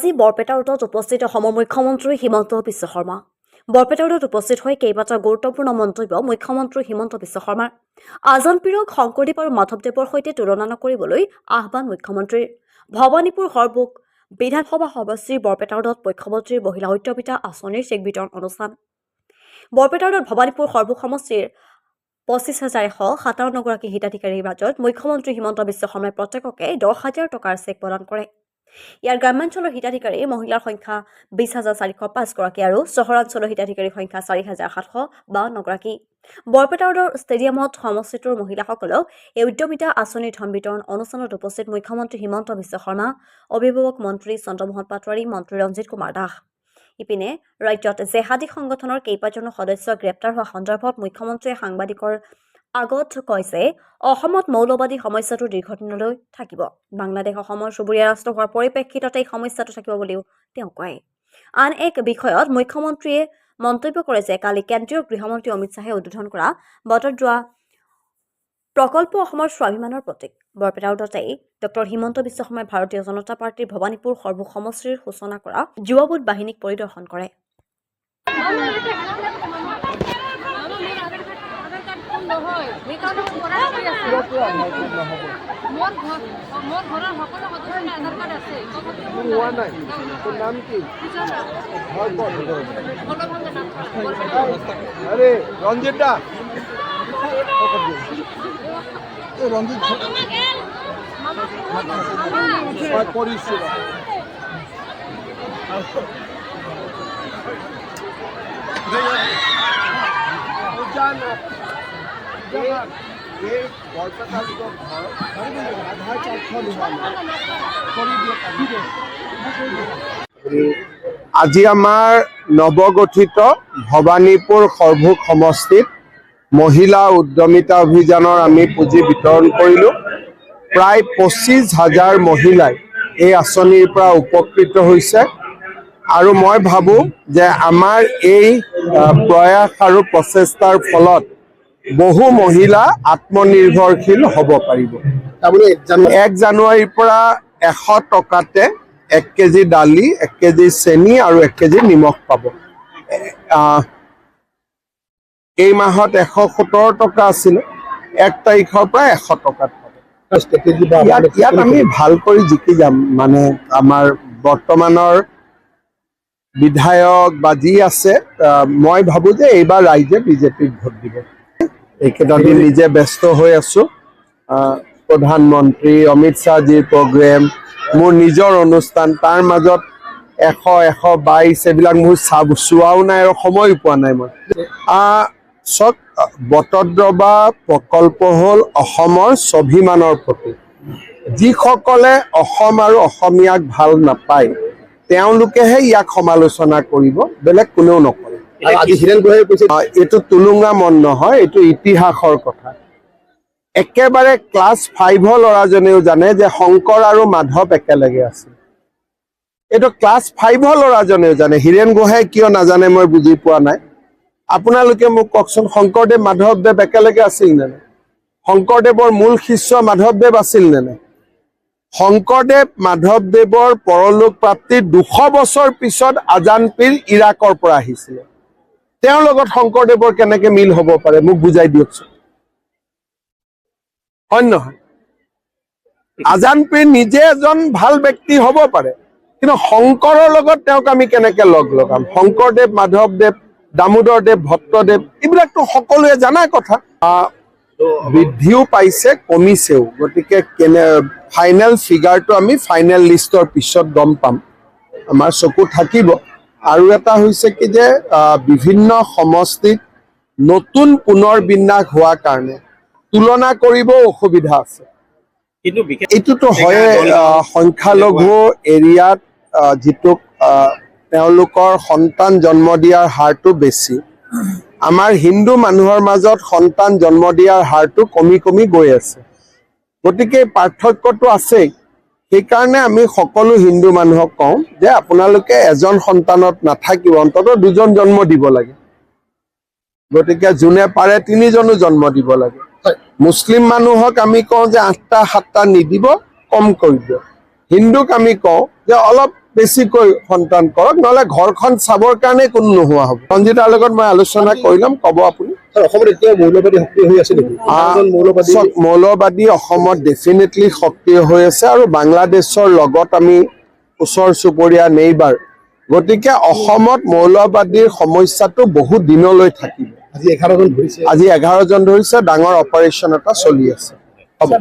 আজি বৰপেটা ৰোডত উপস্থিত অসমৰ মুখ্যমন্ত্ৰী হিমন্ত বিশ্ব শৰ্মা। বৰপেটা ৰোডত উপস্থিত হৈ কেইবাটাও গুৰুত্বপূৰ্ণ মন্তব্য মুখ্যমন্ত্ৰী হিমন্ত বিশ্ব শৰ্মাৰ। আজান পীৰক শংকৰদেৱ আৰু মাধৱদেৱৰ সৈতে তুলনা নকৰিবলৈ আহ্বান মুখ্যমন্ত্ৰীৰ। ভৱানীপুৰ সৰভোগ বিধানসভা সমষ্টিৰ বৰপেটা ৰোডত মুখ্যমন্ত্ৰীৰ মহিলা সত্যপিতা আঁচনিৰ চেক বিতৰণ অনুষ্ঠান। বৰপেটা ৰোডত ভৱানীপুৰ সৰভোগ সমষ্টিৰ ২৫,১৫৭ গৰাকী হিতাধিকাৰীৰ মাজত মুখ্যমন্ত্ৰী হিমন্ত বিশ্ব শৰ্মাই প্ৰত্যেককে ১০,০০০ টকাৰ চেক প্ৰদান কৰে। ইয়াৰ গ্ৰাম্যাঞ্চলৰ হিতাধিকাৰী মহিলাৰ সংখ্যা ২০,৪০৫ গৰাকী আৰু চহৰাঞ্চলৰ হিতাধিকাৰীৰ সংখ্যা ৪,৭৫২ গৰাকী। বৰপেটা ৰোডৰ ষ্টেডিয়ামত সমষ্টিটোৰ মহিলাসকলক এই উদ্যমিতা আঁচনিৰ ধন বিতৰণ অনুষ্ঠানত উপস্থিত মুখ্যমন্ত্ৰী হিমন্ত বিশ্ব শৰ্মা, অভিভাৱক মন্ত্ৰী চন্দ্ৰমোহন পাটোৱাৰী, মন্ত্ৰী ৰঞ্জিত কুমাৰ দাস। ইপিনে ৰাজ্যত জেহাদী সংগঠনৰ কেইবাজনো সদস্য গ্ৰেপ্তাৰ হোৱা সন্দৰ্ভত মুখ্যমন্ত্ৰীয়ে সাংবাদিকৰ আগত কয় যে অসমত মৌলবাদী সমস্যাটো দীৰ্ঘদিনলৈ থাকিব। বাংলাদেশ অসমৰ চুবুৰীয়া ৰাষ্ট্ৰ হোৱাৰ পৰিপ্ৰেক্ষিতত এই সমস্যাটো থাকিব বুলিও তেওঁ কয়। আন এক বিষয়ত মুখ্যমন্ত্ৰীয়ে মন্তব্য কৰে যে কালি কেন্দ্ৰীয় গৃহমন্ত্ৰী অমিত শ্বাহে উদ্বোধন কৰা বটদ্ৰৱা প্ৰকল্প অসমৰ স্বাভিমানৰ প্ৰতীক। বৰপেটা ৰোডতেই ডঃ হিমন্ত বিশ্ব শৰ্মাই ভাৰতীয় জনতা পাৰ্টীৰ ভৱানীপুৰ সৰভোগ সমষ্টিৰ সূচনা কৰা যুৱবোধ বাহিনীক পৰিদৰ্শন কৰে। ৰঞ্জিত দা ৰঞ্জিত আজি আমাৰ নৱগঠিত ভৱানীপুৰ সৰভোগ সমষ্টিত মহিলা উদ্যমিতা অভিযানৰ আমি পুঁজি বিতৰণ কৰিলোঁ। প্ৰায় ২৫,০০০ মহিলাই এই আঁচনিৰ পৰা উপকৃত হৈছে আৰু মই ভাবোঁ যে আমাৰ এই প্ৰয়াস আৰু প্ৰচেষ্টাৰ ফলত বহু মহিলা আত্মনিৰ্ভৰশীল হ'ব পাৰিব। ১ জানুৱাৰীৰ পৰা ১০০ টকাতে ১ কেজি দালি, ১ কেজি চেনি আৰু ১ কেজি নিমখ পাব। এই মাহত ১১৭ টকা আছিলে, ১ তাৰিখৰ পৰা ১০০ টকাত পাব। ইয়াত আমি ভাল কৰি জিকি যাম। মানে আমাৰ বৰ্তমানৰ বিধায়ক বা যি আছে, মই ভাবোঁ যে এইবাৰ ৰাইজে বিজেপিক ভোট দিব। এইকেইটা দিন নিজে ব্যস্ত হৈ আছো। প্ৰধানমন্ত্ৰী অমিত শ্বাহজীৰ প্ৰগ্ৰেম, মোৰ নিজৰ অনুষ্ঠান, তাৰ মাজত ১০০-১২২ এইবিলাক মোৰ চোৱাও নাই আৰু সময়ো পোৱা নাই। মই চক বটদ্ৰৱা প্ৰকল্প হ'ল অসমৰ স্বাভিমানৰ প্ৰতীক। যিসকলে অসম আৰু অসমীয়াক ভাল নাপায় তেওঁলোকেহে ইয়াক সমালোচনা কৰিব, বেলেগ কোনেও নকৰে। এইটো টুলুঙা মন নহয়, এইটো ইতিহাসৰ কথা। একেবাৰে ক্লাছ 5ৰ ল'ৰাজনেও জানে যে শংকৰ আৰু মাধৱ একেলগে আছিল। এইটো ক্লাছ 5ৰ ল'ৰাজনেও জানে। হীৰেণ গোহাঁই কিয় নাজানে মই বুজি পোৱা নাই। আপোনালোকে মোক কওকচোন, শংকৰদেৱ মাধৱদেৱ একেলগে আছিল নে নাই? শংকৰদেৱৰ মূল শিষ্য মাধৱদেৱ আছিল নে নাই? শংকৰদেৱ মাধৱদেৱৰ পৰলোক প্ৰাপ্তিৰ ২০০ বছৰ পিছত আজান পীৰ ইৰাকৰ পৰা আহিছিলে। তেওঁৰ লগত শংকৰদেৱৰ কেনেকে মিল হ'ব পাৰে মোক বুজাই দিয়কচোন। হয় নহয়? আজান পীৰ নিজে এজন ভাল ব্যক্তি হ'ব পাৰে, কিন্তু শংকৰৰ লগত তেওঁক আমি কেনেকে লগ লগাম? শংকৰদেৱ, মাধৱদেৱ, দামোদৰদেৱ, ভট্টদেৱ এইবিলাকতো সকলোৱে জানা কথা। বৃদ্ধিও পাইছে, কমিছেও। গতিকে ফাইনেল ফিগাৰটো আমি ফাইনেল লিষ্টৰ পিছত গম পাম, আমাৰ চকু থাকিব। আৰু এটা হৈছে কি যে বিভিন্ন সমষ্টিত নতুন পুনৰ বিন্যাস হোৱাৰ কাৰণে তুলনা কৰিব অসুবিধা আছে। এইটোতো হয়ে, সংখ্যালঘু এৰিয়াত যিটো তেওঁলোকৰ সন্তান জন্ম দিয়াৰ হাৰটো বেছি। আমাৰ হিন্দু মানুহৰ মাজত সন্তান জন্ম দিয়াৰ হাৰটো কমি কমি গৈ আছে। গতিকে পাৰ্থক্যটো আছেই। সেইকাৰণে আমি সকলো হিন্দু মানুহক কওঁ যে আপোনালোকে এজন সন্তানত নাথাকিব, অন্ততঃ 2জন জন্ম দিব লাগে। গতিকে যোনে পাৰে 3জনো জন্ম দিব লাগে। মুছলিম মানুহক আমি কওঁ যে 8টা 7টা নিদিব, কম কৰি দিয়ক। হিন্দুক আমি কওঁ যে অলপ বেছিকৈ সন্তান কৰক, নহ'লে ঘৰখন চাবৰ কাৰণে কোনো নোহোৱা হ'ব। ৰঞ্জিতাৰ লগত মই আলোচনা কৰি ল'ম, ক'ব আপুনি। অসমত এতিয়া মৌলবাদী সক্ৰিয় হৈ আছে নেকি? মৌলবাদী অসমত ডেফিনেটলি সক্ৰিয় হৈ আছে আৰু বাংলাদেশৰ লগত আমি ওচৰ চুবুৰীয়া নেইবাৰ, গতিকে অসমত মৌলবাদীৰ সমস্যাটো বহুত দিনলৈ থাকিব। আজি 11জন ধৰিছে। আজি 11জন ধৰিছে, ডাঙৰ অপাৰেশ্যন এটা চলি আছে। হ'ব।